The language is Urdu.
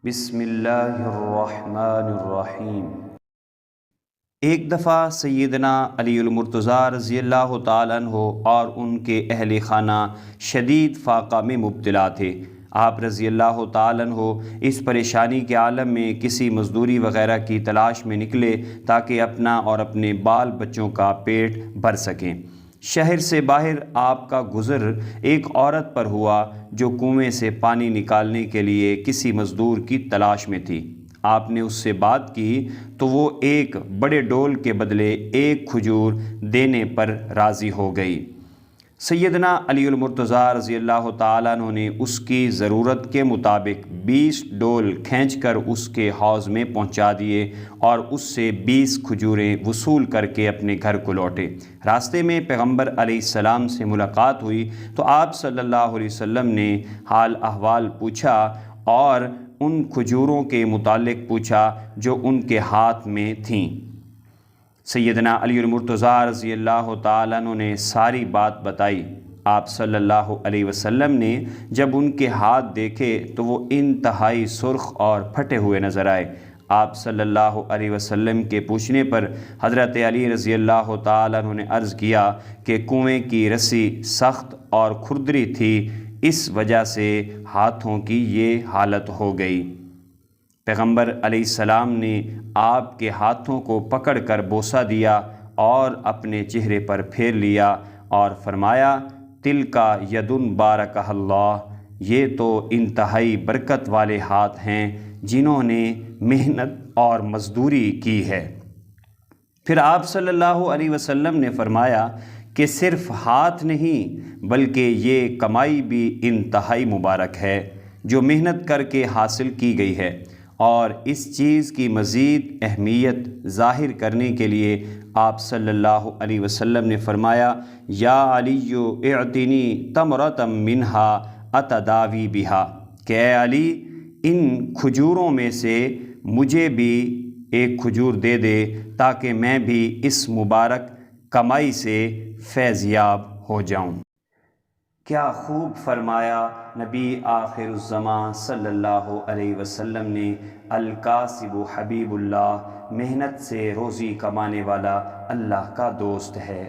بسم اللہ الرحمن الرحیم۔ ایک دفعہ سیدنا علی المرتضیٰ رضی اللہ تعالیٰ عنہ اور ان کے اہل خانہ شدید فاقہ میں مبتلا تھے۔ آپ رضی اللہ تعالیٰ عنہ اس پریشانی کے عالم میں کسی مزدوری وغیرہ کی تلاش میں نکلے تاکہ اپنا اور اپنے بال بچوں کا پیٹ بھر سکیں۔ شہر سے باہر آپ کا گزر ایک عورت پر ہوا جو کنویں سے پانی نکالنے کے لیے کسی مزدور کی تلاش میں تھی۔ آپ نے اس سے بات کی تو وہ ایک بڑے ڈول کے بدلے ایک کھجور دینے پر راضی ہو گئی۔ سیدنا علی المرتضیٰ رضی اللہ تعالیٰ عنہ نے اس کی ضرورت کے مطابق 20 ڈول کھینچ کر اس کے حوض میں پہنچا دیے اور اس سے 20 کھجوریں وصول کر کے اپنے گھر کو لوٹے۔ راستے میں پیغمبر علیہ السلام سے ملاقات ہوئی تو آپ صلی اللہ علیہ وسلم نے حال احوال پوچھا اور ان کھجوروں کے متعلق پوچھا جو ان کے ہاتھ میں تھیں۔ سیدنا علی المرتضیٰ رضی اللہ تعالیٰ عنہ نے ساری بات بتائی۔ آپ صلی اللہ علیہ وسلم نے جب ان کے ہاتھ دیکھے تو وہ انتہائی سرخ اور پھٹے ہوئے نظر آئے۔ آپ صلی اللہ علیہ وسلم کے پوچھنے پر حضرت علی رضی اللہ تعالیٰ عنہ نے عرض کیا کہ کنویں کی رسی سخت اور کھردری تھی، اس وجہ سے ہاتھوں کی یہ حالت ہو گئی۔ پیغمبر علیہ السلام نے آپ کے ہاتھوں کو پکڑ کر بوسہ دیا اور اپنے چہرے پر پھیر لیا اور فرمایا، تلکا یدن بارکہ اللہ، یہ تو انتہائی برکت والے ہاتھ ہیں جنہوں نے محنت اور مزدوری کی ہے۔ پھر آپ صلی اللہ علیہ وسلم نے فرمایا کہ صرف ہاتھ نہیں بلکہ یہ کمائی بھی انتہائی مبارک ہے جو محنت کر کے حاصل کی گئی ہے۔ اور اس چیز کی مزید اہمیت ظاہر کرنے کے لیے آپ صلی اللہ علیہ وسلم نے فرمایا، یا علی اعطنی تمرۃ منہا اتداوی بہا، کہ اے علی ان کھجوروں میں سے مجھے بھی ایک کھجور دے دے تاکہ میں بھی اس مبارک کمائی سے فیض یاب ہو جاؤں۔ کیا خوب فرمایا نبی آخر الزماں صلی اللہ علیہ وسلم نے، الکاسب حبیب اللہ، محنت سے روزی کمانے والا اللہ کا دوست ہے۔